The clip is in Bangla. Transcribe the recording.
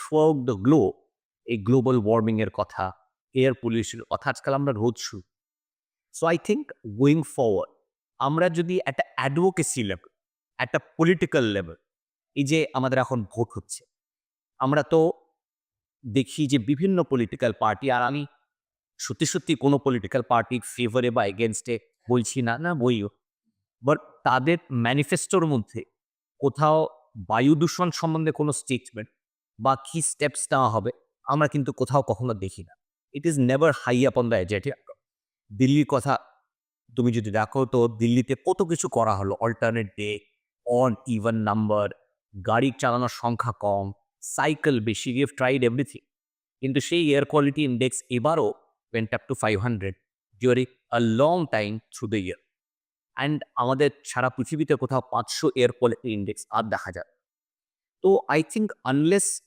থ্রুআউট দ্য গ্লোব এই গ্লোবাল ওয়ার্মিং এর কথা, এয়ার পলিউশনের কথা আজকাল আমরা রোজ শুনি। So I think going forward আমরা যদি একটা অ্যাডভোকেসি লেভেল, একটা পলিটিক্যাল লেভেল, এই যে আমাদের এখন ভোট হচ্ছে, আমরা তো দেখি যে বিভিন্ন পলিটিক্যাল পার্টি, আর আমি সত্যি কোনো পলিটিক্যাল পার্টির ফেভারে বা এগেইনস্টে বলছি না, না বলিও। বাট তাদের ম্যানিফেস্টোর মধ্যে কোথাও বায়ু দূষণ সম্বন্ধে কোনো স্টেটমেন্ট বা কি স্টেপস নেওয়া হবে আমরা কিন্তু কোথাও কখনো দেখি না। It is never high up on the agenda. দিল্লির কথা তুমি যদি দেখো তো দিল্লিতে কত কিছু করা হলো, alternate day, on even number, গাড়ি চালানোর সংখ্যা কম, সাইকেল বেশি, ইউ হ্যাভ ট্রাইড এভরিথিং। কিন্তু সেই এয়ার কোয়ালিটি ইন্ডেক্স এবারও went up to 500 during a long time through the year. And আমাদের সারা পৃথিবীতে কোথাও 500 এয়ার কোয়ালিটি ইন্ডেক্স আর দেখা যায়। তো আই থিঙ্ক আনলেস